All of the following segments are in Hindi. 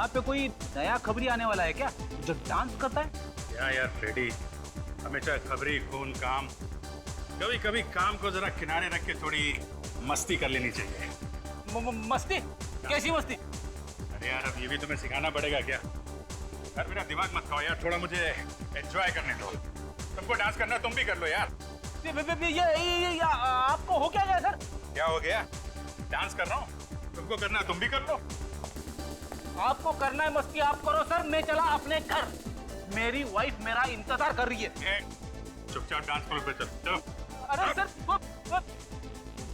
पे कोई नया खबरी आने वाला है क्या जो डांस करता है? क्या यार फ्रेडी, हमेशा खबरी खून काम, कभी कभी काम को जरा किनारे रख के थोड़ी मस्ती कर लेनी चाहिए। मस्ती? कैसी मस्ती? अरे यार अब ये भी तुम्हें सिखाना पड़ेगा क्या? यार मेरा दिमाग मत खाओ यार, थोड़ा मुझे एंजॉय करने दो। तुमको डांस करना तुम भी कर लो यार। ये आपको हो क्या गया सर? क्या हो गया? डांस कर रहा हूँ, तुमको करना तुम भी कर लो। आपको करना है मस्ती आप करो सर, मैं चला अपने घर। मेरी वाइफ मेरा इंतजार कर रही है। चुपचाप डांस फ्लोर पे चल, चलो। अरे सर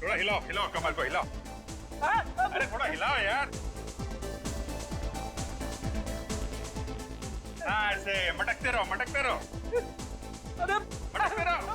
थोड़ा हिलाओ हिलाओ, कमर को हिलाओ। अरे थोड़ा हिलाओ यार। हाँ ऐसे मटकते रहो मटकते रहो। अरे मटकते रहो।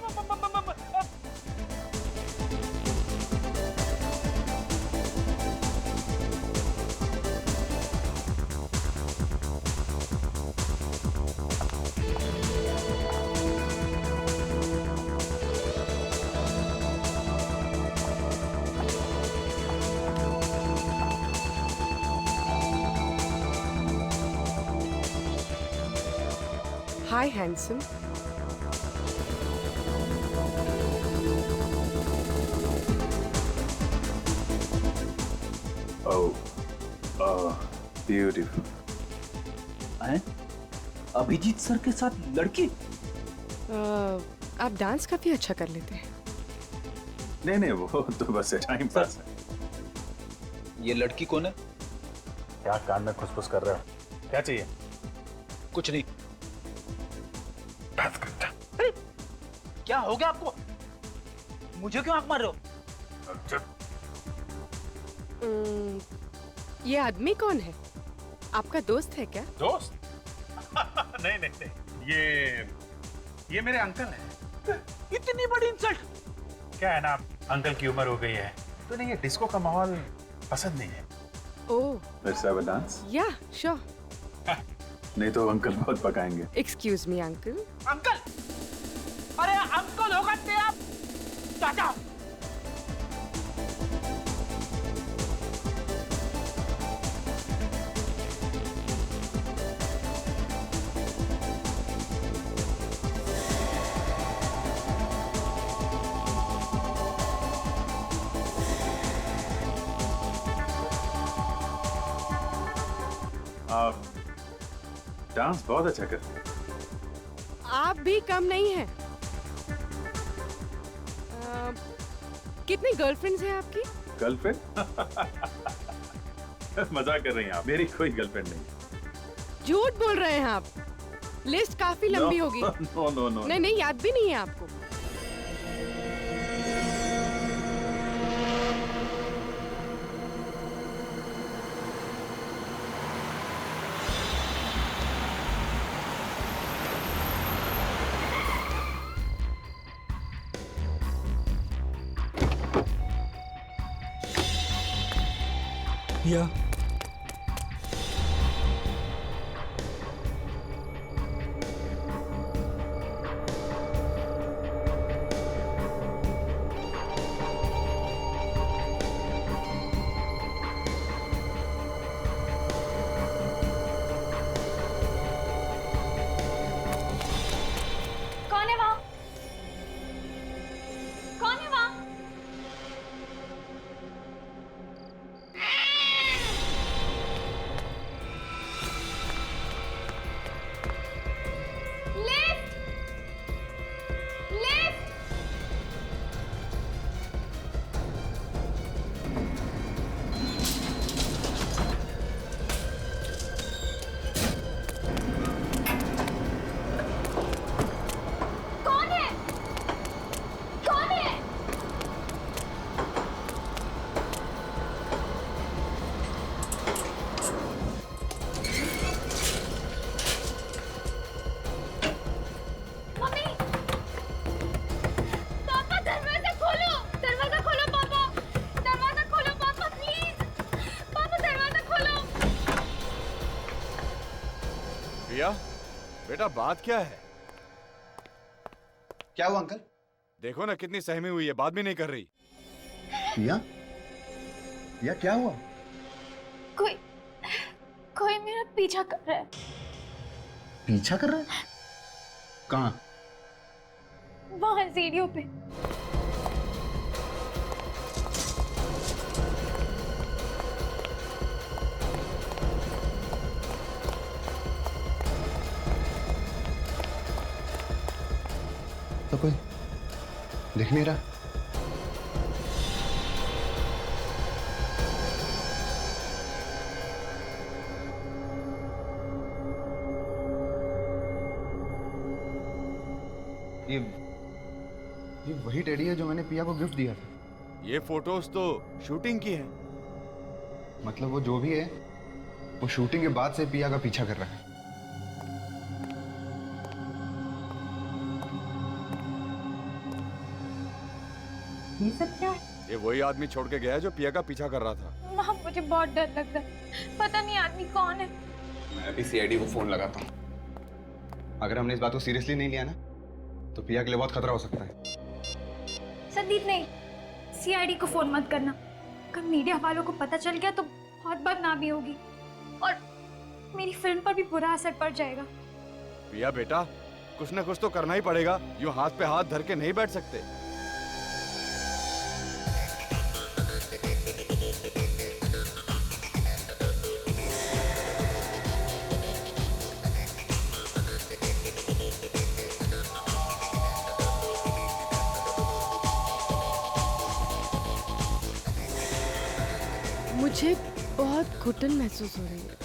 Hi, handsome. Oh, beautiful. हैं? अभिजीत सर के साथ लड़की? आप डांस काफी अच्छा कर लेते हैं। नहीं वो तो बस टाइम पास है। ये लड़की कौन है? क्या कान में खुसफुस कर रहे हो? क्या चाहिए? कुछ नहीं। डांस करता। अरे क्या हो गया आपको? मुझे क्यों आंख मार रहे हो? ये आदमी कौन है? आपका दोस्त है क्या? दोस्त? नहीं नहीं नहीं, ये मेरे अंकल हैं। इतनी बड़ी इंसल्ट! क्या है ना, अंकल की उम्र हो गई है तो नहीं, ये डिस्को का माहौल पसंद नहीं है। ओह। Let's have a dance? या श्योर। नहीं तो अंकल बहुत पकाएंगे। Excuse me uncle. अंकल? अरे अंकल होगा ते आप चाचा। आप डांस बहुत अच्छा करते हैं। आप भी कम नहीं हैं। कितनी गर्लफ्रेंड्स हैं आपकी? गर्लफ्रेंड? मजाक कर रही हैं आप, मेरी कोई गर्लफ्रेंड नहीं। झूठ बोल रहे हैं आप। लिस्ट काफी लंबी होगी। नो नहीं याद भी नहीं है आपको। या कौन है वहाँ? कौन है वहाँ? लिफ्ट! लिफ्ट! कौन है? कौन है? मम्मी! पापा दरवाजा खोलो! दरवाजा खोलो पापा! दरवाजा खोलो पापा प्लीज! पापा दरवाजा खोलो! प्रिया, बेटा बात क्या है? क्या हुआ अंकल? देखो ना कितनी सहमी हुई है, बात भी नहीं कर रही। या क्या हुआ? कोई कोई मेरा पीछा कर रहा है। पीछा कर रहा है? कहाँ? वहां सीढ़ियों पे। तो कोई दिख नहीं रहा। ये वही टेडी है जो मैंने पिया को गिफ्ट दिया था। ये फोटोज तो शूटिंग की है। मतलब वो जो भी है वो शूटिंग के बाद से पिया का पीछा कर रहा है। ये सब क्या है? ये वही आदमी छोड़ के गया है जो पिया का पीछा कर रहा था। माँ मुझे बहुत डर लग रहा है, पता नहीं आदमी कौन है। मैं अभी सीआईडी को फोन लगाता हूँ। अगर हमने इस बात को सीरियसली नहीं लिया ना तो पिया के लिए बहुत खतरा हो सकता है। संदीप नहीं, सीआईडी को फोन मत करना। अगर मीडिया वालों को पता चल गया तो बहुत बदनामी होगी और मेरी फिल्म पर भी बुरा असर पड़ जाएगा। पिया बेटा, कुछ ना कुछ तो करना ही पड़ेगा। यूं हाथ पे हाथ धर के नहीं बैठ सकते। मुझे बहुत घुटन महसूस हो रही है।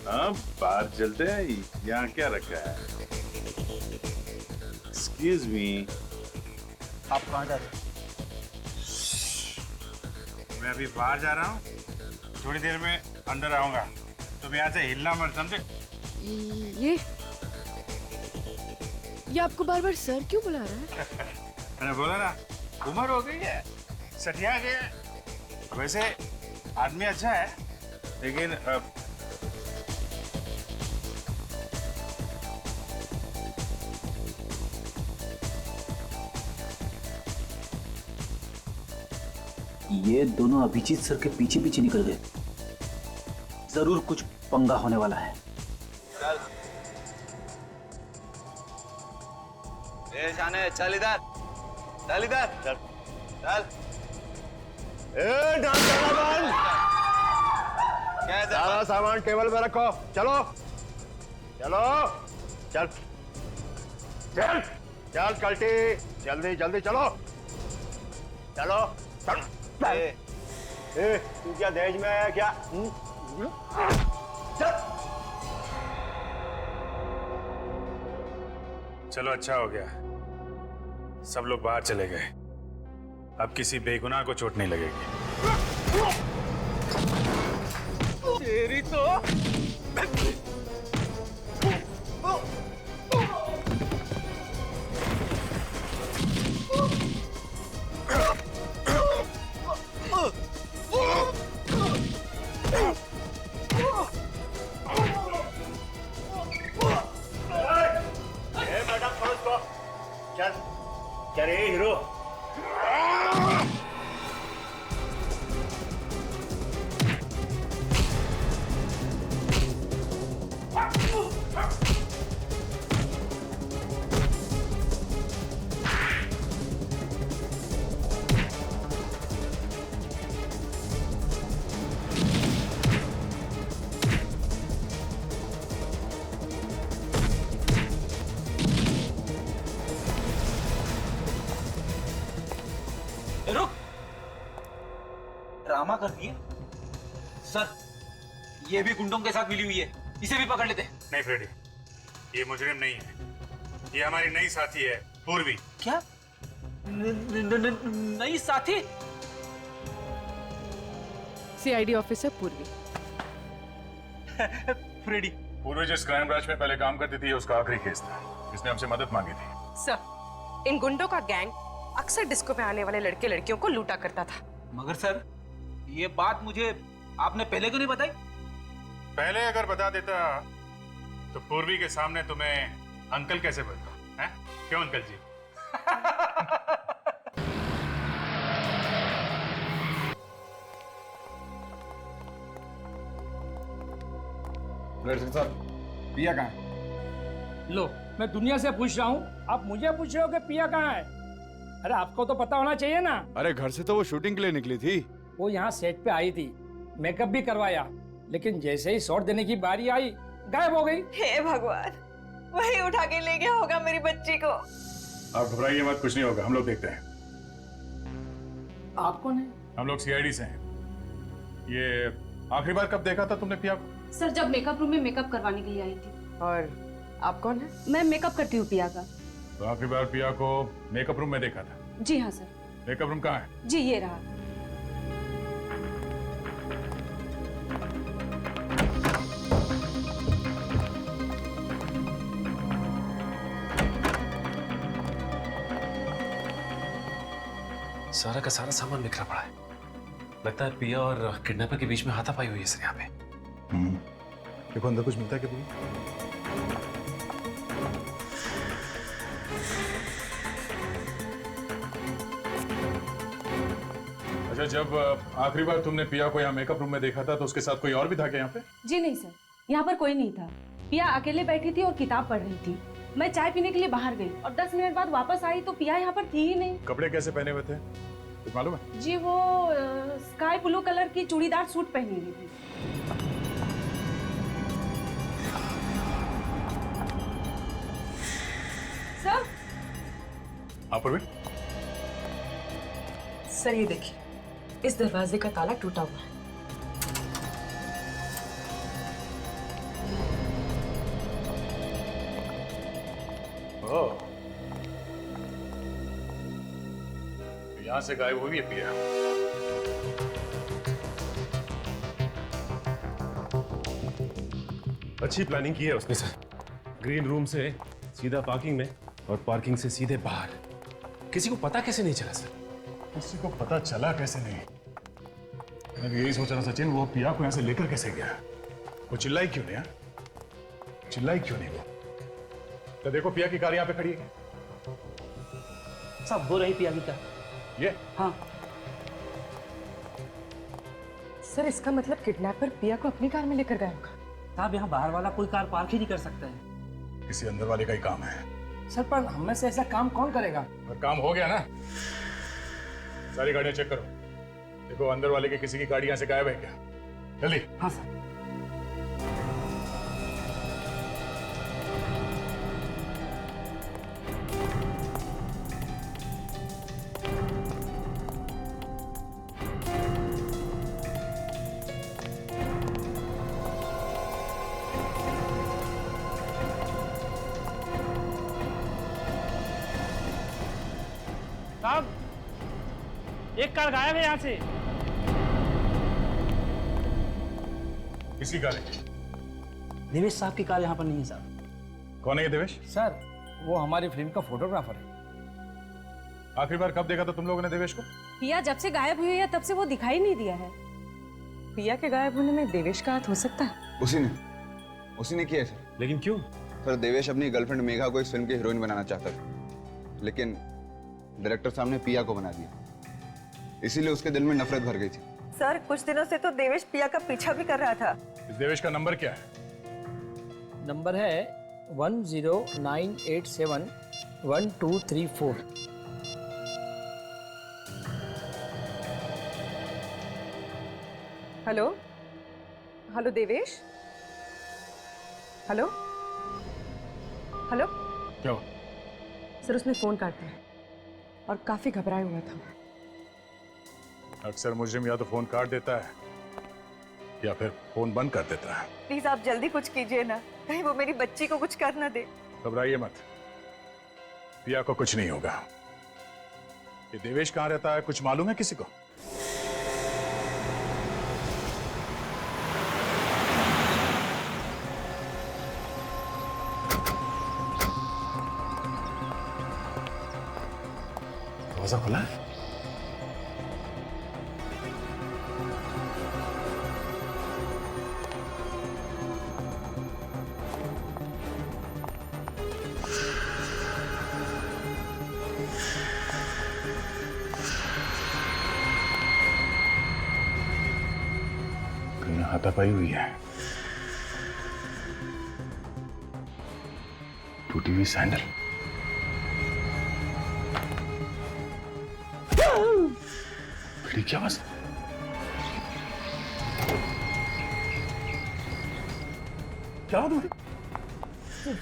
हाँ, बाहर चलते हैं। यहाँ क्या रखा है? Excuse me. आप कहाँ जा रहे हैं? मैं अभी बाहर जा रहा हूँ, थोड़ी देर में अंदर आऊंगा। तुम यहाँ से हिलना मत, समझे? ये आपको बार बार सर क्यों बुला रहा है? मैंने बोला ना, उम्र हो गई है, सठिया गया है। वैसे आदमी अच्छा है, लेकिन ये दोनों अभिजीत सर के पीछे पीछे निकल गए। जरूर कुछ पंगा होने वाला है। शाने, चल इधर, चल इधर, चल, चल। डांस करना बंद। सारा सामान टेबल पे रखो। चलो, चलो, चल, चल, चल कल्टी, जल्दी जल्दी चलो, चलो, चल। तू क्या दहेज में है क्या? चल। चलो अच्छा हो गया, सब लोग बाहर चले गए। अब किसी बेगुनाह को चोट नहीं लगेगी। तेरी तो मैडम समझ को, चल, चल हीरो। रुक, ड्रामा कर दिए सर। ये भी गुंडों के साथ मिली हुई है, इसे भी पकड़ लेते। नहीं फ्रेडी, ये मुजरिम नहीं है, ये हमारी नई साथी है पूर्वी। क्या? नई साथी? सीआईडी ऑफिसर पूर्वी। फ्रेडी। पूर्वी जिस क्राइम ब्रांच में पहले काम करती थी, उसका आखिरी केस था। इसने हमसे मदद मांगी थी। सर, इन गुंडों का गैंग अक्सर डिस्को पे आने वाले लड़के लड़कियों को लूटा करता था। मगर सर, ये बात मुझे आपने पहले क्यों नहीं बताई? पहले अगर बता देता तो पूर्वी के सामने तुम्हें अंकल कैसे बोलता है? क्यों अंकल जी? डायरेक्टर साहब, पिया कहाँ है? लो, मैं दुनिया से पूछ रहा हूँ, आप मुझे पूछ रहे हो कि पिया कहाँ है? अरे आपको तो पता होना चाहिए ना। अरे घर से तो वो शूटिंग के लिए निकली थी। वो यहाँ सेट पे आई थी, मेकअप भी करवाया, लेकिन जैसे ही शॉट देने की बारी आई गायब हो गई। हे भगवान, वही उठा के ले गया होगा मेरी बच्ची को। आप घबराइए मत, कुछ नहीं होगा, हम लोग देखते हैं। आप कौन है? हम लोग सीआईडी से हैं। ये आखिरी बार कब देखा था तुमने पिया को? सर जब मेकअप रूम में मेकअप करवाने के लिए आई थी। और आप कौन है? मैं मेकअप करती हूँ पिया का। तो आखिरी बार पिया को मेकअप रूम में देखा था? जी हाँ सर। मेकअप रूम कहाँ है? जी ये रहा। सारा का सारा सामान बिखरा पड़ा है। लगता है पिया और किडनैपर के बीच में हाथापाई हुई है सर यहाँ पे। देखो अंदर कुछ मिलता है क्या? अच्छा, जब आखिरी बार तुमने पिया को यहाँ मेकअप रूम में देखा था तो उसके साथ कोई और भी था क्या यहाँ पे? जी नहीं सर, यहाँ पर कोई नहीं था। पिया अकेले बैठी थी और किताब पढ़ रही थी। मैं चाय पीने के लिए बाहर गई और 10 मिनट बाद वापस आई तो पिया यहाँ पर थी ही नहीं। कपड़े कैसे पहने हुए थे कुछ मालूम है? जी वो स्काई ब्लू कलर की चूड़ीदार सूट पहनी हुई थी। सर हाँ प्रवीण, सर ये देखिए, इस दरवाजे का ताला टूटा हुआ है। ओह, यहाँ से गायब हुई है पिया। अच्छी प्लानिंग की है उसने सर। ग्रीन रूम से सीधा पार्किंग में और पार्किंग से सीधे बाहर। किसी को पता कैसे नहीं चला सर? किसी को पता चला कैसे नहीं? मैं भी यही सोच रहा सचिन, वो पिया को यहाँ से लेकर कैसे गया? वो चिल्लाई क्यों नहीं? चिल्लाई क्यों नहीं वो? तो देखो पिया की कार यहाँ पे खड़ी है। सब हो रही पिया की कार। ये? हाँ सर इसका मतलब किडनैपर पिया को अपनी कार में लेकर गया होगा। साहब, यहाँ बाहर वाला कोई कार पार्क ही नहीं कर सकता है। किसी अंदर वाले का ही काम है। सर पर हम में से ऐसा काम कौन करेगा? और काम हो गया ना, सारी गाड़ियां चेक करो। देखो अंदर वाले के किसी की गाड़ी यहाँ से गायब है क्या? जल्दी। हाँ सर। साहब, एक कार गायब है यहाँ से। किसकी कार है? देवेश साहब की कार यहाँ पर नहीं है साहब। कौन है ये देवेश? सर वो हमारी फिल्म का फोटोग्राफर है। आखिरी बार कब देखा था तुम लोगों ने देवेश को? पिया जब से गायब हुई है तब से वो दिखाई नहीं दिया है। पिया के गायब होने में देवेश का हाथ हो सकता है? उसी ने किया है सर। लेकिन क्यों? सर देवेश अपनी गर्लफ्रेंड मेघा को इस फिल्म की हीरोइन बनाना चाहता था, लेकिन डायरेक्टर साहब ने पिया को बना दिया। इसीलिए उसके दिल में नफरत भर गई थी। सर कुछ दिनों से तो देवेश पिया का पीछा भी कर रहा था। इस देवेश का नंबर क्या है? नंबर है 109871234। Hello hello Devesh, hello hello. क्या हुआ? सर उसने फोन काट दिया और काफी घबराया हुआ था। अक्सर मुजरिम या तो फोन काट देता है या फिर फोन बंद कर देता है। प्लीज आप जल्दी कुछ कीजिए ना, कहीं वो मेरी बच्ची को कुछ कर ना दे। घबराइए मत, पिया को कुछ नहीं होगा। ये देवेश कहाँ रहता है कुछ मालूम है किसी को? दरवाजा खुला है? हाथापाई हुई है। टूटी हुई सैंडल। भिड़ी की आवाज। क्या हुआ तुम्हें?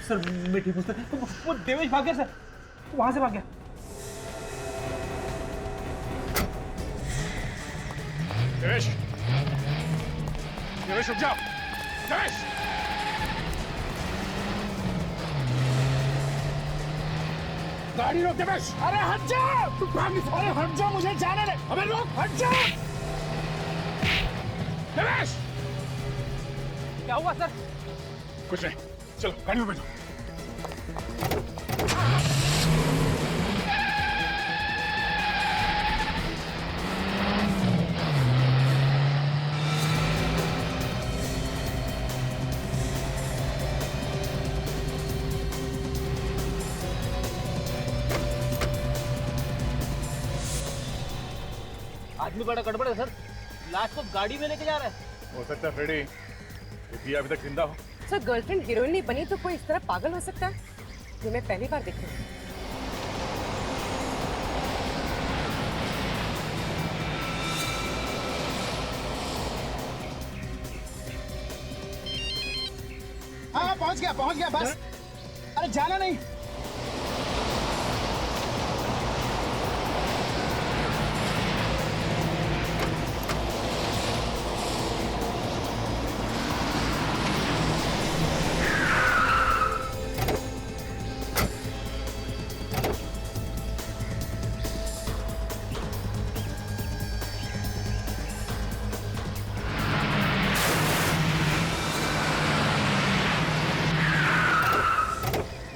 सर मैं ठीक हूँ सर। वो देवेश भाग गया सर, वहां से भाग गया। देवेश, देवेश रुक जाओ। देवेश, गाड़ी रोक देवेश। अरे हट जाओ, अरे हट जाओ, मुझे जाने दे। अबे रोक, हट जाओ। देवेश, क्या हुआ सर? कुछ नहीं, चलो गाड़ी में बैठो। आदमी बड़ा गड़बड़ है सर, लाश को गाड़ी में लेके जा रहा है। हो सकता है फ्रेडी ये पिया अभी तक जिंदा हो। सर गर्लफ्रेंड हीरोइन नहीं बनी तो कोई इस तरह पागल हो सकता है? ये मैं पहली बार देख रही हूँ। हाँ पहुंच गया बस। अरे जाना नहीं।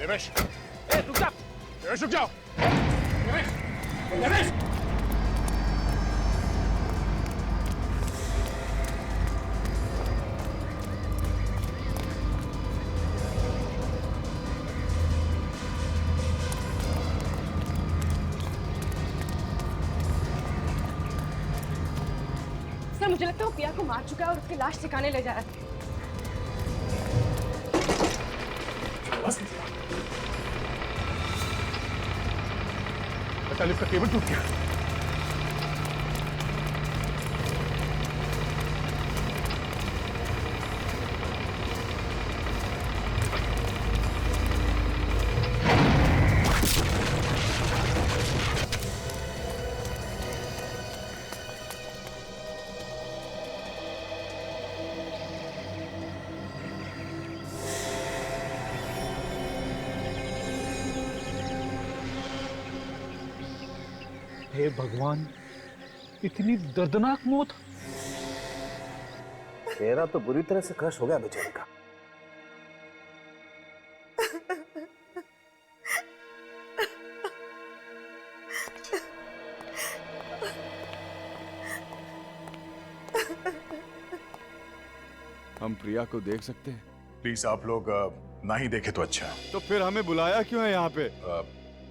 देवेश, रुक जा। देवेश रुक जाओ। देवेश, देवेश। सर मुझे लगता है वो पिया को मार चुका है और उसकी लाश ठिकाने ले जा रहा है। अच्छा, लिफ्ट का केबल टूट गया। हे भगवान, इतनी दर्दनाक मौत। चेहरा तो बुरी तरह से क्रश हो गया बेचारे का। हम प्रिया को देख सकते हैं? प्लीज आप लोग ना ही देखे तो अच्छा। तो फिर हमें बुलाया क्यों है यहाँ पे?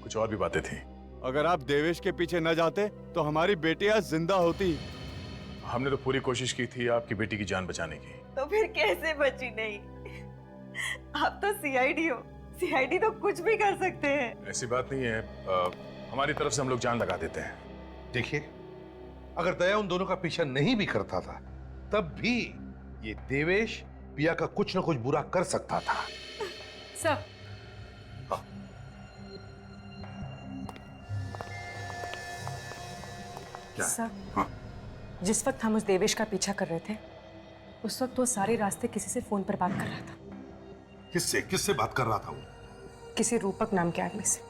कुछ और भी बातें थी। अगर आप देवेश के पीछे न जाते तो हमारी बेटी आज जिंदा होती। हमने तो पूरी कोशिश की थी आपकी बेटी की जान बचाने की। तो फिर कैसे बची नहीं? आप तो सीआईडी हो, सीआईडी तो कुछ भी कर सकते हैं। ऐसी बात नहीं है, हमारी तरफ से हम लोग जान लगा देते हैं। देखिए, अगर दया उन दोनों का पीछा नहीं भी करता था तब भी ये देवेश पिया का कुछ ना कुछ बुरा कर सकता था। सर सर, जिस वक्त हम उस देवेश का पीछा कर रहे थे उस वक्त वो सारे रास्ते किसी से फोन पर बात कर रहा था। किससे बात कर रहा था वो? किसी रूपक नाम के आदमी से।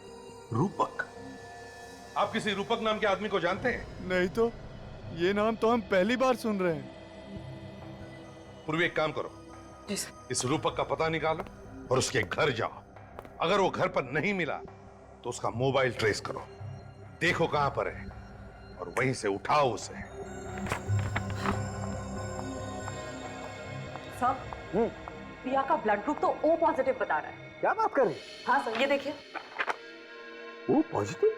रूपक? आप किसी रूपक नाम के आदमी को जानते हैं? नहीं तो, ये नाम तो हम पहली बार सुन रहे हैं। पूर्वी एक काम करो, जी सर। इस रूपक का पता निकालो और उसके घर जाओ। अगर वो घर पर नहीं मिला तो उसका मोबाइल ट्रेस करो, देखो कहां पर है और वहीं से उठाओ उसे। सर, पिया का ब्लड ग्रुप तो O पॉजिटिव बता रहा है। क्या बात कर रही? हाँ सर, ये देखिए। O positive?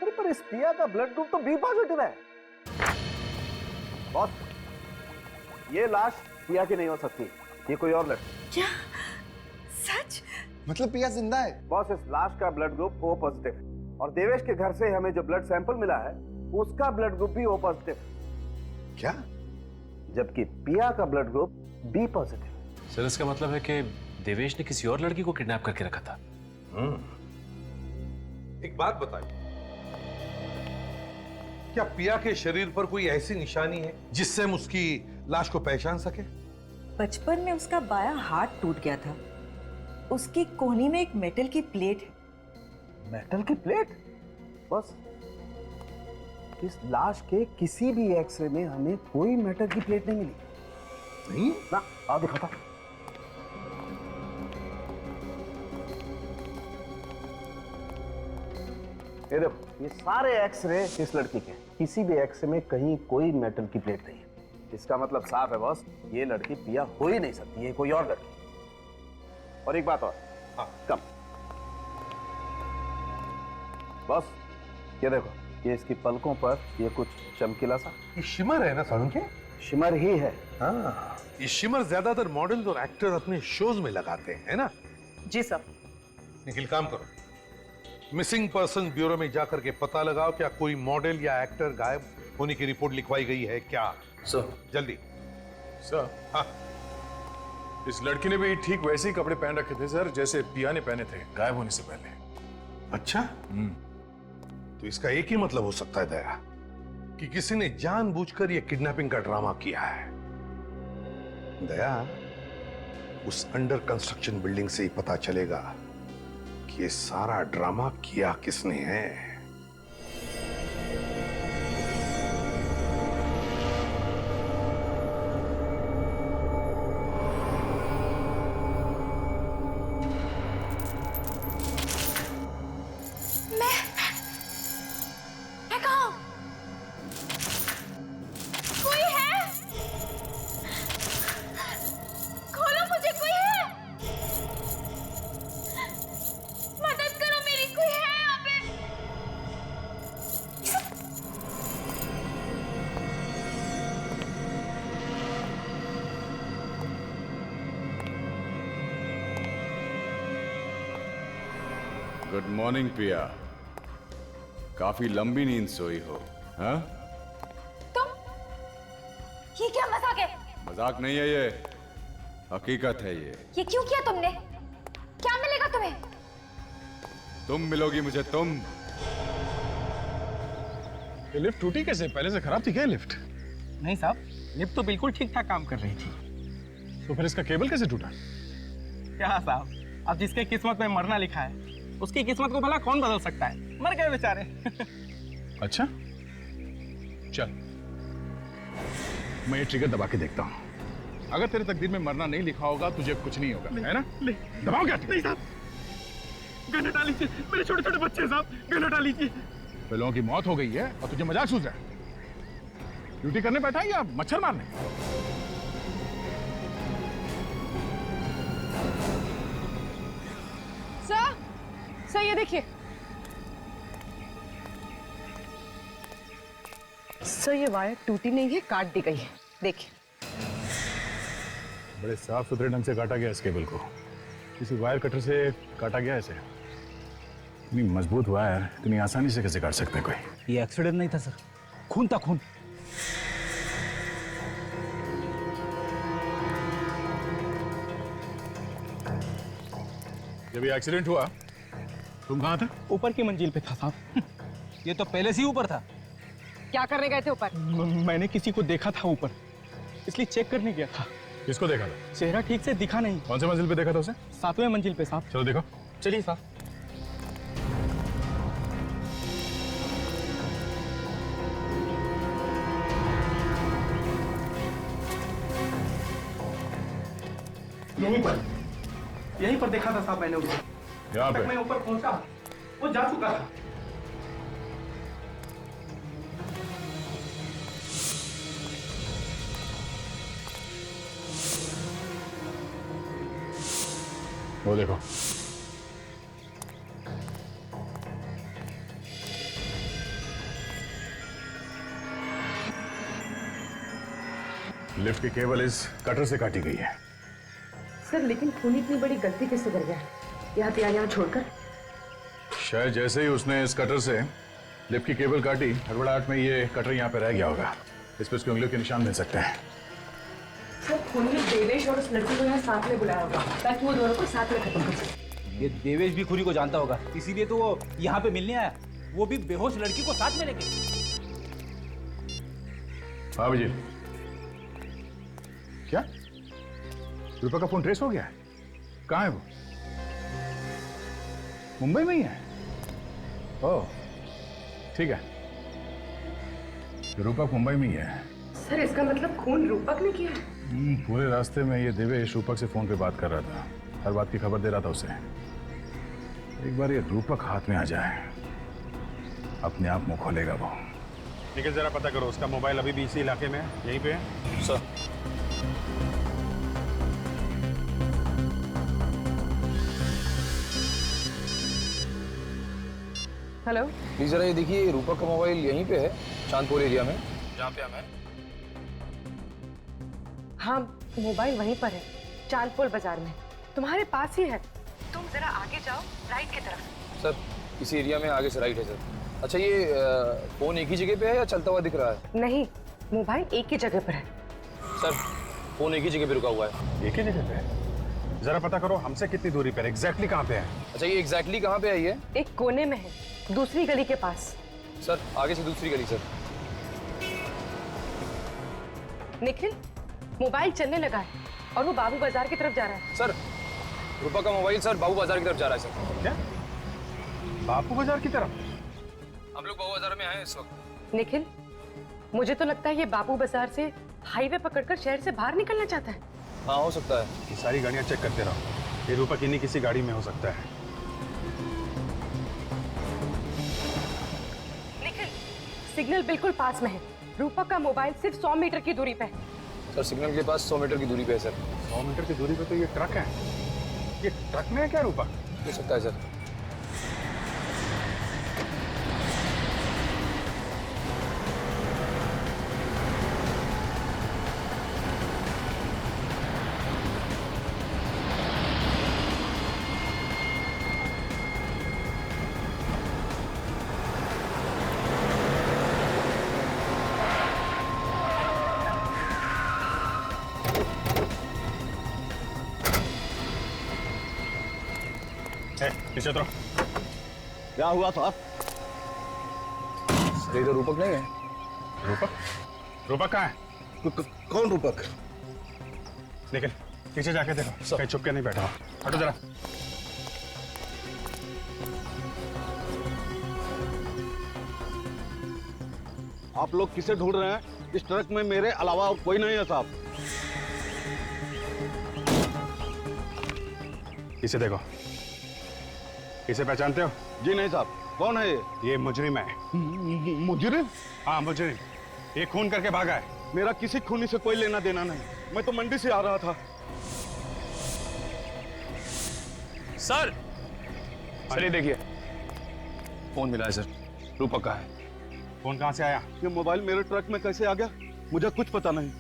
अरे पर इस पिया का ब्लड ग्रुप तो B पॉजिटिव है। बॉस, ये लाश पिया की नहीं हो सकती, ये कोई और लड़की। क्या? सच? मतलब पिया जिंदा है? बॉस, इस लाश का ब्लड ग्रुप O पॉजिटिव है और देवेश के घर से हमें जो ब्लड सैंपल मिला है उसका ब्लड ग्रुप भी O पॉजिटिव है। क्या? जबकि पिया का blood group B positive. Sir इसका मतलब है कि देवेश ने किसी और लड़की को किडनैप करके रखा था। एक बात बताइए, क्या पिया के शरीर पर कोई ऐसी निशानी है जिससे हम उसकी लाश को पहचान सके? बचपन में उसका बायां हाथ टूट गया था, उसकी कोहनी में एक मेटल की प्लेट है। मेटल की प्लेट? बस इस लाश के किसी भी एक्सरे में हमें कोई मेटल की प्लेट नहीं मिली। नहीं ना, आओ दिखाता। ये देखो, ये सारे एक्सरे इस लड़की के, किसी भी एक्सरे में कहीं कोई मेटल की प्लेट नहीं है। इसका मतलब साफ है बॉस, ये लड़की पिया हो ही नहीं सकती, ये कोई और लड़की। और एक बात और, कम बॉस, ये देखो, ये इसकी पलकों पर ये कुछ चमकीला सा, ये शिमर है ना सारुण के? शिमर ही है। हाँ, ये शिमर ज्यादातर मॉडल और एक्टर अपने शोज में लगाते हैं, है ना? जी सर। निखिल, काम करो, मिसिंग पर्सन ब्यूरो में जाकर के पता लगाओ क्या कोई मॉडल या एक्टर गायब होने की रिपोर्ट लिखवाई गई है क्या? सर। जल्दी। सर। हाँ। इस लड़की ने भी ठीक वैसे ही कपड़े पहन रखे थे सर जैसे पिया ने पहने थे गायब होने से पहले। अच्छा? तो इसका एक ही मतलब हो सकता है दया, कि किसी ने जानबूझकर यह किडनैपिंग का ड्रामा किया है। दया, उस अंडर कंस्ट्रक्शन बिल्डिंग से ही पता चलेगा कि ये सारा ड्रामा किया किसने है। गुड मॉर्निंग पिया, काफी लंबी नींद सोई हो, हाँ? ये क्या मजाक है? मजाक नहीं है ये, हकीकत है ये। ये क्यों किया तुमने? क्या मिलेगा तुम्हें? तुम मिलोगी मुझे, तुम। ये लिफ्ट टूटी कैसे? पहले से खराब थी क्या लिफ्ट? नहीं साहब, लिफ्ट तो बिल्कुल ठीक ठाक काम कर रही थी। तो फिर इसका केबल कैसे टूटा? क्या साहब, अब जिसके किस्मत में मरना लिखा है उसकी किस्मत को भला कौन बदल सकता है? मर गए बेचारे। अच्छा, चल मैं ये ट्रिगर दबा के देखता हूँ। अगर तेरे तकदीर में मरना नहीं लिखा होगा तुझे कुछ नहीं होगा, है ना? दबाओ क्या? नहीं साहब, गन हटा लीजिए, मेरे छोटे छोटे बच्चे साहब, गन हटा लीजिए। तो लोगों की मौत हो गई है और तुझे मजाक सूझ रहा है? ड्यूटी करने बैठा है या मच्छर मारने? सर ये देखिए। सर ये वायर टूटी नहीं है, काट दी गई है, देखिए। बड़े साफ सुथरे ढंग से काटा गया इस केबल को, किसी वायर कटर से काटा गया इसे। इतनी मजबूत वायर इतनी आसानी से कैसे काट सकते हैं कोई? ये एक्सीडेंट नहीं था सर, खून था, खून। जब ये एक्सीडेंट हुआ तुम कहाँ थे? ऊपर की मंजिल पे था साहब। ये तो पहले से ही ऊपर था। क्या करने गए थे ऊपर? मैंने किसी को देखा था ऊपर, इसलिए चेक करने गया था। किसको देखा था? चेहरा ठीक से दिखा नहीं। कौन से मंजिल पे देखा था उसे? 7वें मंजिल पे साहब। चलो देखो। चलिए साहब। यहीं पर देखा था साहब मैंने उसे। यहाँ पे? मैं ऊपर पहुंचा, वो जा चुका था। वो देखो, लिफ्ट की केबल इस कटर से काटी गई है। सर लेकिन खून इतनी बड़ी गलती कैसे कर गया? यहाँ पिया यहाँ छोड़कर? शायद जैसे ही उसने इस कटर से लिफ्ट की केबल काटी, हड़बड़ाहट में ये कटर यहाँ पे रह गया होगा। इस पर उसकी उंगलियों के निशान मिल सकते हैं। सर, उन्होंने देवेश और उस लड़की को यहाँ साथ में बुलाया होगा ताकि वो दोनों को साथ में खत्म कर सके। ये देवेश भी खुरी को जानता होगा, इसीलिए तो वो यहाँ पे मिलने आया, वो भी बेहोश लड़की को साथ में लेके। हाँ जी। क्या रूपा का फोन ट्रेस हो गया है? कहाँ है वो? मुंबई में ही है? ओह ठीक है, रूपक मुंबई में ही है। सर, इसका मतलब खून रूपक ने किया है? पूरे रास्ते में ये देवेश रूपक से फोन पे बात कर रहा था, हर बात की खबर दे रहा था उसे। एक बार ये रूपक हाथ में आ जाए, अपने आप मुंह खोलेगा वो। निखिल जरा पता करो, उसका मोबाइल अभी भी इसी इलाके में है, यहीं पे है? सर। हेलो, प्लीज जरा ये देखिए, रूपक का मोबाइल यहीं पे है, चांदपुर एरिया में, जहाँ पे हम हैं। हाँ, मोबाइल वहीं पर है, चांदपुर बाजार में, तुम्हारे पास ही है। तुम जरा आगे जाओ, राइट की तरफ। सर, इसी एरिया में आगे से राइट है सर। अच्छा, ये फोन एक ही जगह पे है या चलता हुआ दिख रहा है? नहीं, मोबाइल एक ही जगह पर है। सर, फोन एक ही जगह पे रुका हुआ है। एक ही जगह पे है? जरा पता करो हमसे कितनी दूरी पर, एग्जैक्टली कहाँ पे है? अच्छा, ये एग्जैक्टली कहाँ पे है ये? एक कोने में है, दूसरी गली के पास। सर, आगे से दूसरी गली सर। निखिल, मोबाइल चलने लगा है और वो बाबू बाजार की तरफ जा रहा है। सर, रूपा का मोबाइल सर बाबू बाजार की तरफ जा रहा है सर। क्या? बाबू बाजार की तरफ? हम लोग बाबू बाजार में आए इस वक्त। निखिल, मुझे तो लगता है ये बाबू बाजार से हाईवे पकड़कर शहर से बाहर निकलना चाहता है। हाँ, हो सकता है। ये सारी गाड़ियां चेक करते रहो, ये रूपक इन्हीं किसी गाड़ी में हो सकता है। निखिल, सिग्नल बिल्कुल पास में है, रूपक का मोबाइल सिर्फ 100 मीटर की दूरी पे है। सर, सिग्नल के पास 100 मीटर की दूरी पे है सर। 100 मीटर की दूरी पे तो ये ट्रक है, ये ट्रक में है क्या रूपक? हो सकता है सर। पीछे उतरो। क्या हुआ साहब? ये तो रूपक नहीं है। रूपक? रूपक कहाँ है? कौन रूपक? निखिल, पीछे जाके देखो, कहीं छुप के नहीं बैठा हो। हटो जरा। आप लोग किसे ढूंढ रहे हैं? इस ट्रक में मेरे अलावा और कोई नहीं है साहब। इसे देखो, इसे पहचानते हो? जी नहीं साहब। कौन है ये मुजरिम है। मुजरिम? हाँ, मुजरिम। ये खून करके भागा है। मेरा किसी खूनी से कोई लेना देना नहीं, मैं तो मंडी से आ रहा था। सर, चलिए देखिए, फोन मिला है सर, रूपक का है। फोन कहाँ से आया? ये मोबाइल मेरे ट्रक में कैसे आ गया, मुझे कुछ पता नहीं।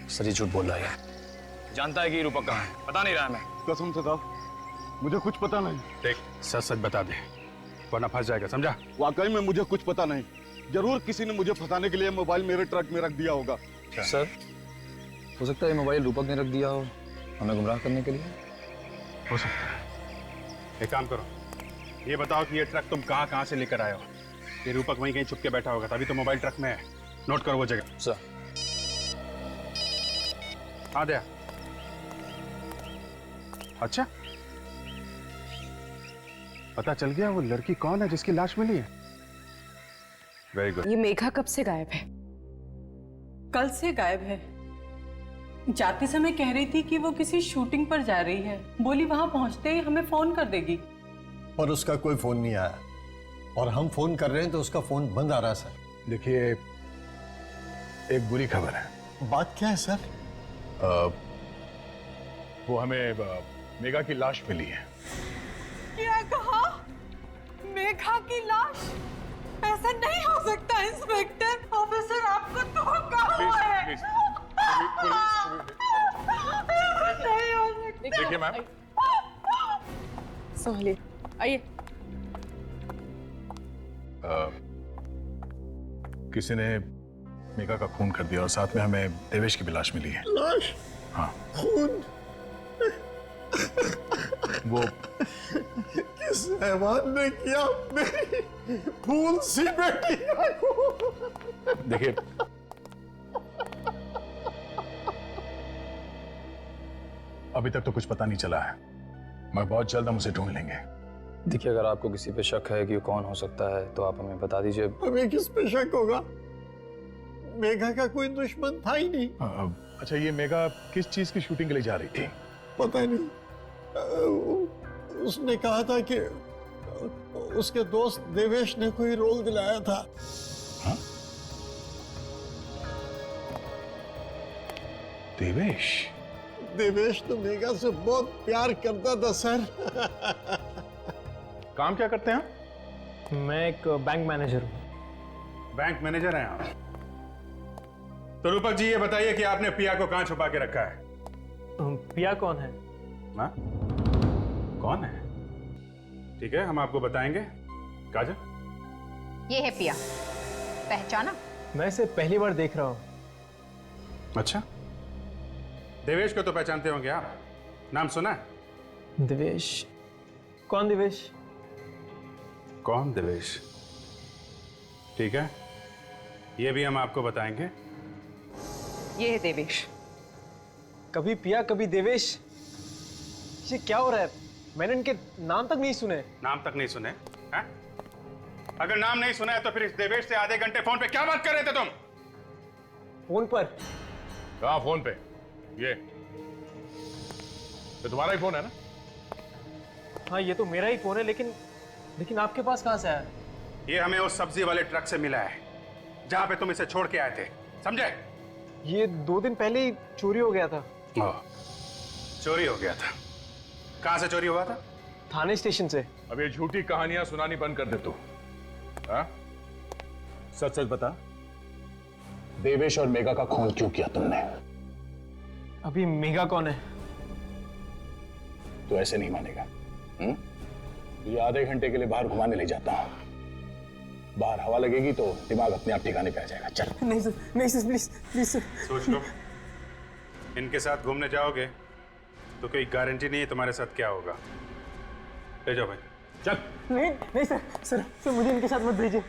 सर, ये झूठ बोल रहा है, जानता है कि रूपक कहाँ है, पता नहीं रहा है। मैं कसम से साहब, मुझे कुछ पता नहीं। देख, सच सच बता दे, वरना फंस जाएगा, समझा? वाकई में मुझे कुछ पता नहीं। जरूर किसी ने मुझे फंसाने के लिए मोबाइल मेरे ट्रक में रख दिया होगा। सर, हो सकता है मोबाइल रूपक ने रख दिया हो हमें गुमराह करने के लिए। हो सकता है। एक काम करो, ये बताओ कि ये ट्रक तुम कहाँ से लेकर आए हो? ये रूपक वहीं कहीं छुप के बैठा होगा, तभी तो मोबाइल ट्रक में है। नोट करो वो जगह। सर। हाँ दया। अच्छा, पता चल गया वो लड़की कौन है जिसकी लाश मिली है? Very good. ये मेघा कब से गायब है? कल से गायब है। जाते समय कह रही थी कि वो किसी शूटिंग पर जा रही है, बोली वहां पहुंचते ही हमें फोन कर देगी। पर उसका कोई फोन नहीं आया और हम फोन कर रहे हैं तो उसका फोन बंद आ रहा है सर। देखिए, एक बुरी खबर है। बात क्या है सर? वो हमें मेघा की लाश मिली है। क्या कहा? मेघा की लाश? ऐसा नहीं हो सकता इंस्पेक्टर। ऑफिसर, आपको धोखा हुआ है। देखिए मैम, संभालिए, आइए। किसी ने मेघा का खून कर दिया और साथ में हमें देवेश की भी लाश मिली है। लाश? हाँ। खून? वो किस हैवान ने किया मेरी फूल सी बेटी को? देखिए, अभी तक तो कुछ पता नहीं चला है, मगर बहुत जल्द हम उसे ढूंढ लेंगे। देखिए, अगर आपको किसी पे शक है कि वो कौन हो सकता है तो आप हमें बता दीजिए। हमें किस पे शक होगा? मेघा का कोई दुश्मन था ही नहीं। अच्छा, ये मेघा किस चीज की शूटिंग के लिए जा रही थी? पता नहीं, उसने कहा था कि उसके दोस्त देवेश ने कोई रोल दिलाया था। हाँ? देवेश? देवेश तो मेघा से बहुत प्यार करता था सर। काम क्या करते हैं? मैं एक बैंक मैनेजर हूँ। बैंक मैनेजर हैं आप? तो रूपक जी, ये बताइए कि आपने पिया को कहां छुपा के रखा है? पिया कौन है? हाँ? कौन है? ठीक है, हम आपको बताएंगे। काजल, ये है पिया, पहचाना? मैं इसे पहली बार देख रहा हूँ। अच्छा, देवेश को तो पहचानते होंगे आप, नाम सुना है? देवेश? कौन देवेश? कौन देवेश? ठीक है, ये भी हम आपको बताएंगे। ये है देवेश। कभी पिया कभी देवेश, ये क्या हो रहा है? मैंने इनके नाम तक नहीं सुने। नाम तक नहीं सुने? हैं? अगर नाम नहीं सुना है तो फिर इस देवेश से आधे घंटे फोन पे क्या बात कर रहे थे तुम? फोन पर? कहाँ फोन पे? ये तुम्हारा ही फोन है ना? हाँ, ये तो मेरा ही फोन है, लेकिन आपके पास कहाँ से आया? ये हमें उस सब्जी वाले ट्रक से मिला है जहां पे तुम इसे छोड़ के आए थे, समझे? ये 2 दिन पहले ही चोरी हो गया था। चोरी हो गया था? कहां से चोरी हुआ था? थाने स्टेशन से। अब ये झूठी कहानियां सुनानी बंद कर दे तू। हाँ? सच सच बता, देवेश और मेघा का खून क्यों किया तुमने? अभी मेघा कौन है? तो ऐसे नहीं मानेगा। तुझे आधे घंटे के लिए बाहर घुमाने ले जाता हूं, बाहर हवा लगेगी तो दिमाग अपने आप ठिकाने पे आ जाएगा। चल। नहीं सर, नहीं सर, प्लीज प्लीज सर। सोच लो, इनके साथ घूमने जाओगे तो कोई गारंटी नहीं है तुम्हारे साथ क्या होगा। ले जाओ भाई, चल। नहीं नहीं सर, सर मुझे इनके साथ मत भेजिए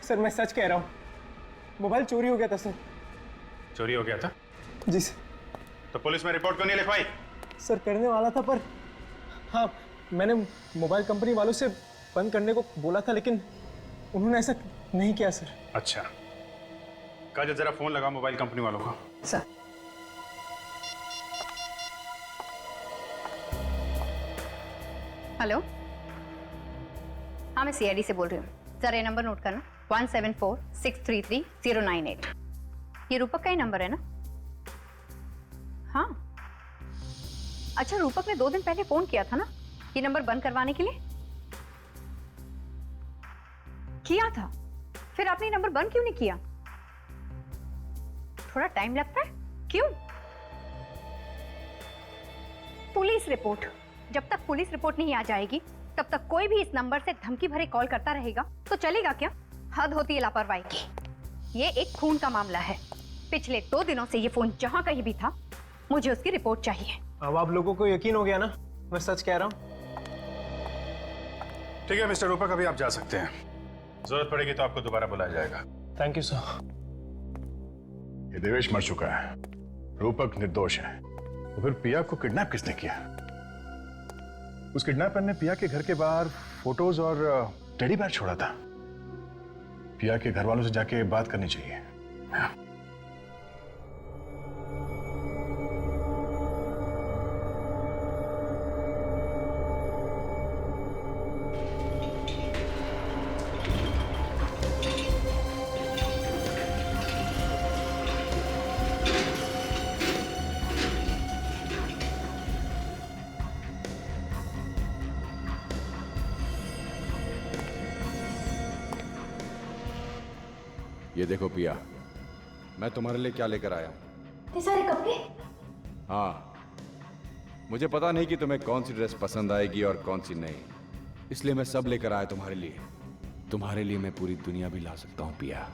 सर, मैं सच कह रहा हूँ। मोबाइल चोरी हो गया था सर। चोरी हो गया था? जी सर। तो पुलिस में रिपोर्ट क्यों नहीं लिखवाई? सर करने वाला था, पर हाँ, मैंने मोबाइल कंपनी वालों से बंद करने को बोला था, लेकिन उन्होंने ऐसा नहीं किया सर। अच्छा, काजल जरा फोन लगा मोबाइल कंपनी वालों को। सर। हेलो, हाँ मैं सीआईडी से बोल रही हूँ। सर ये नंबर नोट करना, 1746333098। ये रूपक का ही नंबर है ना? हाँ। अच्छा, रूपक ने 2 दिन पहले फोन किया था ना ये नंबर बंद करवाने के लिए? किया था? फिर आपने ये नंबर बंद क्यों नहीं किया? थोड़ा टाइम लगता है, क्यों? पुलिस रिपोर्ट, जब तक पुलिस रिपोर्ट नहीं आ जाएगी तब तक कोई भी इस नंबर से धमकी भरे कॉल करता रहेगा तो चलेगा क्या? हद होती है लापरवाही की। ये एक खून का मामला है। पिछले 2 दिनों से ये फोन जहां कहीं भी था, मुझे उसकी रिपोर्ट चाहिए। अब आप लोगों को यकीन हो गया ना, मैं सच कह रहा हूँ। ठीक है मिस्टर रूपक, अभी आप जा सकते हैं। जरूरत पड़ेगी तो आपको दोबारा बुलाया जाएगा। Thank you sir. ये देवेश मर चुका है, रूपक निर्दोष है। तो फिर पिया को किडनैप किसने किया? उस किडनैपर ने पिया के घर के बाहर फोटोज और टेडी बेयर छोड़ा था। पिया के घर वालों से जाके बात करनी चाहिए। ये देखो पिया, मैं तुम्हारे लिए क्या लेकर आया हूं। ये सारे कपड़े? हाँ, मुझे पता नहीं कि तुम्हें कौन सी ड्रेस पसंद आएगी और कौन सी नहीं, इसलिए मैं सब लेकर आया तुम्हारे लिए। तुम्हारे लिए मैं पूरी दुनिया भी ला सकता हूँ पिया।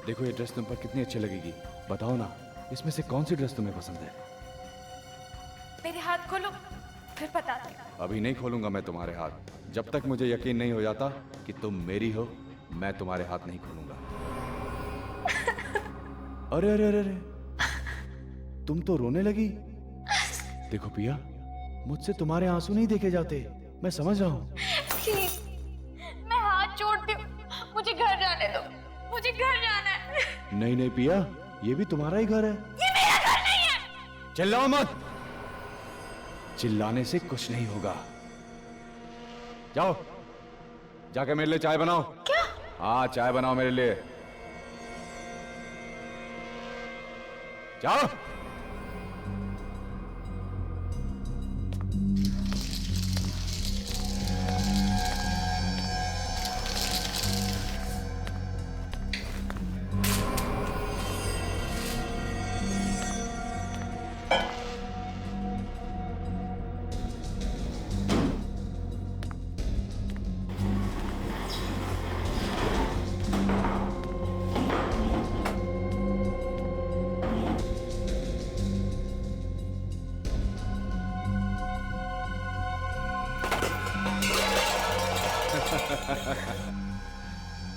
देखो ये ड्रेस तुम पर कितनी अच्छी लगेगी, बताओ ना इसमें से कौन सी ड्रेस तुम्हें पसंद है? मेरे हाथ खोलो, फिर बता दो। अभी नहीं खोलूंगा मैं तुम्हारे हाथ, जब तक मुझे यकीन नहीं हो जाता कि तुम मेरी हो, मैं तुम्हारे हाथ नहीं खोलूंगा। अरे अरे अरे अरे, तुम तो रोने लगी। देखो पिया, मुझसे तुम्हारे आंसू नहीं देखे जाते, मैं समझ रहा हूँ। प्लीज, मैं हाथ जोड़ती हूँ, मुझे घर जाने दो, मुझे घर जाना है। नहीं नहीं पिया, ये भी तुम्हारा ही घर है। ये मेरा घर नहीं है। चिल्लाओ मत, चिल्लाने से कुछ नहीं होगा। जाओ जाके मेरे लिए चाय बनाओ। क्या? हाँ चाय बनाओ मेरे लिए, जाओ।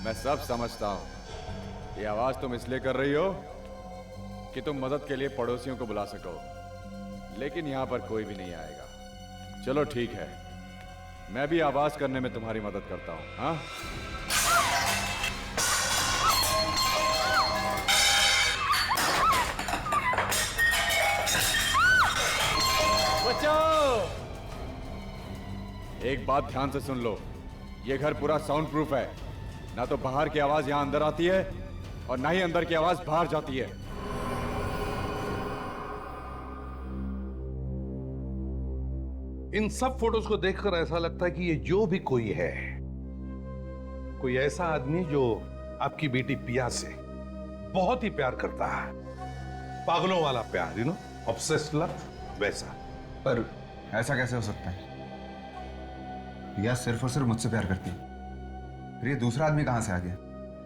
मैं सब समझता हूं। ये आवाज तुम इसलिए कर रही हो कि तुम मदद के लिए पड़ोसियों को बुला सको, लेकिन यहां पर कोई भी नहीं आएगा। चलो ठीक है, मैं भी आवाज करने में तुम्हारी मदद करता हूं। हाँ बचाओ। एक बात ध्यान से सुन लो, ये घर पूरा साउंड प्रूफ है। ना तो बाहर की आवाज यहां अंदर आती है और ना ही अंदर की आवाज बाहर जाती है। इन सब फोटोज को देखकर ऐसा लगता है कि ये जो भी कोई है, कोई ऐसा आदमी जो आपकी बेटी पिया से बहुत ही प्यार करता है, पागलों वाला प्यार, यू नो, ऑब्सेस्ड लव, वैसा। पर ऐसा कैसे हो सकता है? पिया सिर्फ और सिर्फ मुझसे प्यार करती है, फिर ये दूसरा आदमी कहां से आ गया?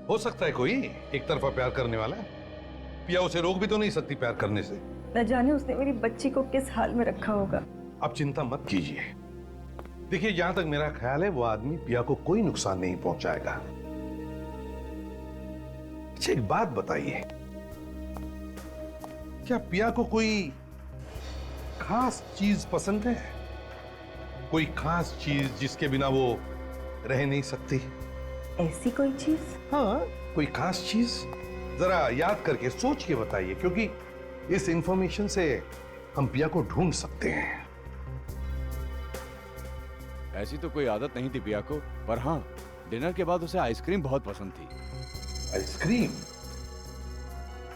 हो सकता है कोई एक तरफा प्यार करने वाला। पिया उसे रोक भी तो नहीं सकती प्यार करने से। न जाने उसने मेरी बच्ची को किस हाल में रखा होगा। आप चिंता मत कीजिए। देखिए, जहां तक मेरा ख्याल है वो आदमी पिया को कोई नुकसान नहीं पहुंचाएगा। अच्छा एक बात बताइए, क्या पिया को कोई खास चीज पसंद है? कोई खास चीज जिसके बिना वो रह नहीं सकती? ऐसी कोई चीज? हाँ, कोई खास चीज जरा याद करके सोच के बताइए, क्योंकि इस इंफॉर्मेशन से हम पिया को ढूंढ सकते हैं। ऐसी तो कोई आदत नहीं थी पिया को, पर हाँ डिनर के बाद उसे आइसक्रीम बहुत पसंद थी। आइसक्रीम?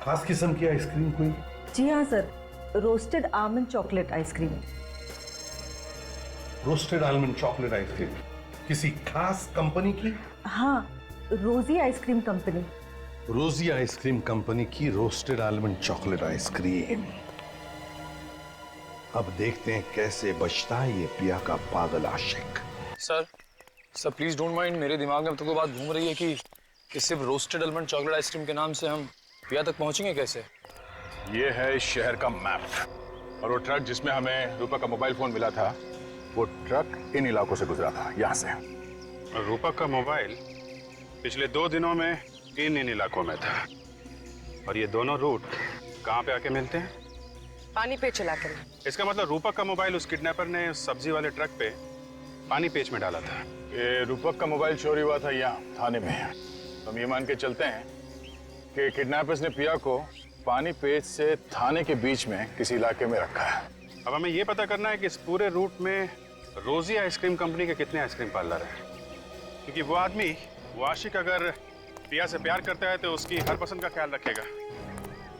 खास किस्म की आइसक्रीम कोई? जी हाँ sir, roasted almond chocolate ice cream. Roasted almond chocolate ice cream किसी खास कंपनी की? हाँ, रोजी आइसक्रीम कंपनी। रोजी आइसक्रीम कंपनी की रोस्टेड आलमंड चॉकलेट आइसक्रीम। अब देखते हैं कैसे बचता है ये पिया का पागल आशिक। सर प्लीज डोंट माइंड, मेरे दिमाग में अब तक वो बात घूम रही है कि सिर्फ रोस्टेड आलमंड चॉकलेट आइसक्रीम के नाम से हम पिया तक पहुंचेंगे कैसे? ये है इस शहर का मैप, और वो ट्रक जिसमें हमें रूपा का मोबाइल फोन मिला था, वो ट्रक इन इलाकों से गुजरा था, यहाँ से। और रूपक का मोबाइल पिछले 2 दिनों में इन इलाकों में था, और ये दोनों रूट कहाँ पे आके मिलते हैं? पानी पे चला कर। इसका मतलब रूपक का मोबाइल उस किडनैपर ने उस सब्जी वाले ट्रक पे पानी पेच में डाला था। ये रूपक का मोबाइल चोरी हुआ था यहाँ थाने में। हम ये मान के चलते हैं कि किडनैपर्स ने पिया को पानी पेच से थाने के बीच में किसी इलाके में रखा है। अब हमें ये पता करना है कि इस पूरे रूट में रोजी आइसक्रीम कंपनी के कितने आइसक्रीम पार्लर हैं, क्योंकि वो आदमी, वो आशिक अगर पिया से प्यार करता है तो उसकी हर पसंद का ख्याल रखेगा,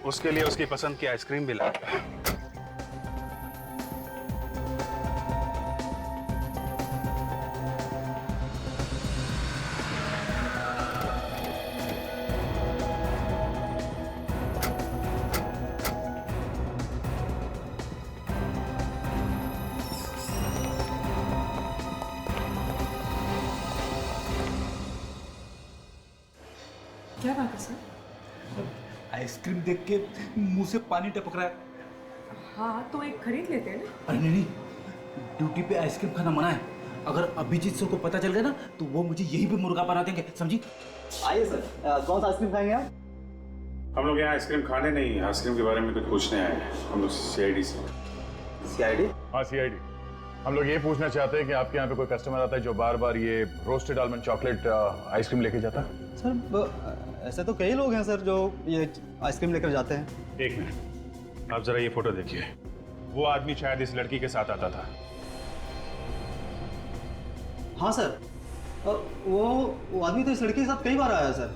उसके लिए उसकी पसंद की आइसक्रीम भी लाएगा। क्या बात है सर? आइसक्रीम देख के मुंह से पानी टपक रहा है। हाँ तो एक खरीद लेते हैं ना। अरे नहीं, ड्यूटी पे आइसक्रीम खाना मना है। अगर अभिजीत सर को पता चल गया ना तो वो मुझे यहीं पे मुर्गा बना देंगे, समझी? आइए सर, कौन सा आइसक्रीम खाएंगे आप? हम लोग यहाँ आइसक्रीम खाने नहीं, आइसक्रीम के बारे में कुछ पूछने आए हैं। हम लोग सीआईडी से। सीआईडी? हाँ सीआईडी। हम लोग ये पूछना चाहते हैं कि आपके यहाँ पे कोई कस्टमर आता है जो बार बार ये रोस्टेड आलमंड चॉकलेट आइसक्रीम लेके जाता है? सर ऐसे तो कई लोग हैं सर जो ये आइसक्रीम लेकर जाते हैं। एक मिनट, आप जरा ये फोटो देखिए। वो आदमी शायद इस लड़की के साथ आता था। हाँ सर, वो आदमी तो इस लड़की के साथ कई बार आया सर।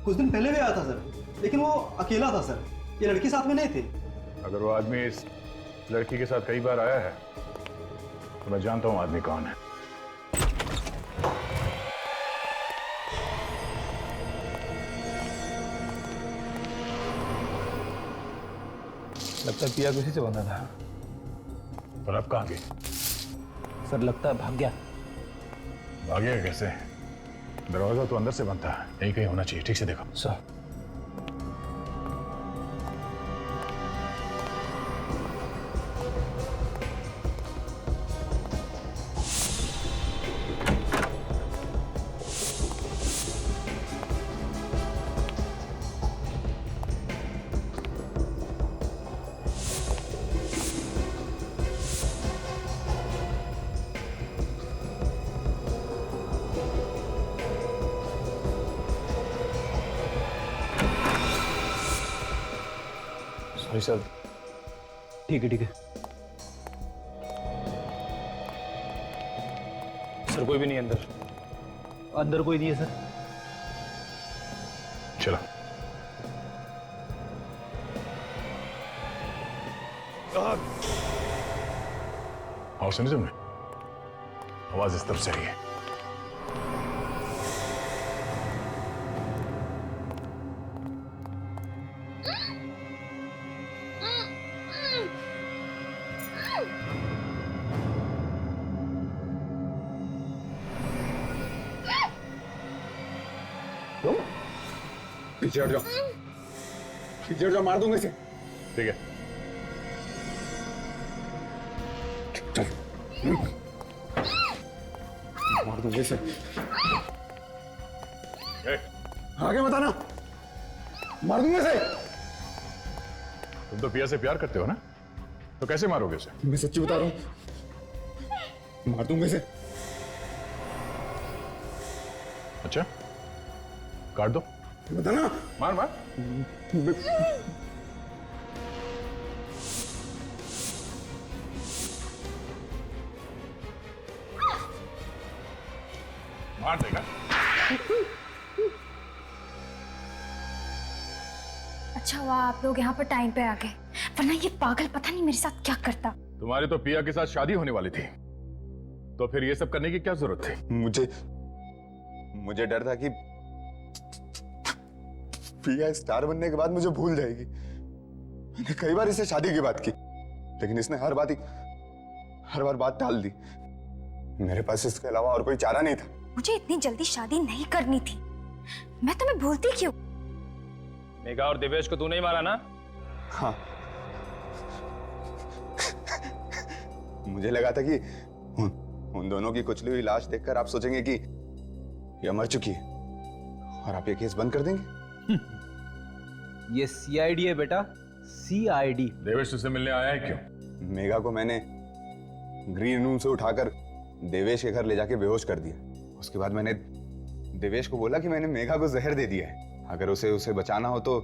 कुछ दिन पहले भी आया था सर, लेकिन वो अकेला था सर, ये लड़की साथ में नहीं थी। अगर वो आदमी इस लड़की के साथ कई बार आया है तो मैं जानता हूँ आदमी कौन है। लगता है पिया किसी से बंधा था। और अब कहाँ गई? सर लगता है भाग गया। भागेगा कैसे? दरवाजा तो अंदर से बंद था, यहीं कहीं होना चाहिए। ठीक से देखो। Sir sorry sir. ठीक है सर, कोई भी नहीं अंदर। अंदर कोई नहीं है सर। चलो। और सुनी तुमने? आवाज इस तरफ से आई है। पीछे हट जाओ, पीछे हट जाओ, मार दूंगा इसे। ठीक है। मार दूंगा इसे। आगे बताना, मार दूंगा इसे। तुम तो पिया से प्यार करते हो ना, तो कैसे मारोगे उसे? मैं सच्ची बता रहा हूं, मार दूंगा इसे। अच्छा, काट दो। बताना। मार मार। मार देगा। अच्छा हुआ आप लोग यहाँ पर टाइम पे आ गए, वरना ये पागल पता नहीं मेरे साथ क्या करता। तुम्हारी तो पिया के साथ शादी होने वाली थी, तो फिर ये सब करने की क्या जरूरत थी? मुझे डर था कि पिया स्टार बनने के बाद मुझे भूल जाएगी। मैंने कई बार इससे शादी की बात की, लेकिन इसने हर बार बात टाल दी। मेरे पास इसके अलावा और कोई चारा नहीं था। मुझे इतनी जल्दी शादी नहीं करनी थी। मैं तुम्हें भूलती क्यों? मेघा और देवेश को तू नहीं मारा ना? हाँ। मुझे लगा था कि उन दोनों की कुचली हुई लाश देखकर आप सोचेंगे कि यह मर चुकी है और आप ये केस बंद कर देंगे। ये सीआईडी है बेटा, सीआईडी। देवेश तुझसे मिलने आया है क्यों? मेघा को मैंने ग्रीन रूम से उठाकर देवेश के घर ले जाके बेहोश कर दिया। उसके बाद मैंने देवेश को बोला कि मैंने मेघा को जहर दे दिया है। अगर उसे बचाना हो तो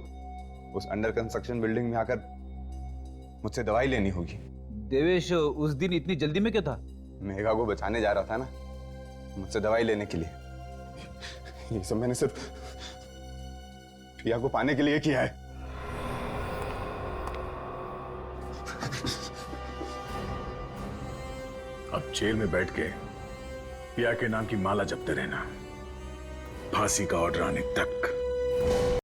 उस अंडर कंस्ट्रक्शन बिल्डिंग में आकर मुझसे दवाई लेनी होगी। देवेश उस दिन इतनी जल्दी में क्या था? मेघा को बचाने जा रहा था ना, मुझसे दवाई लेने के लिए। ये सब मैंने सिर्फ पिया को पाने के लिए किया है। अब जेल में बैठ के पिया के नाम की माला जपते रहना, फांसी का ऑर्डर आने तक।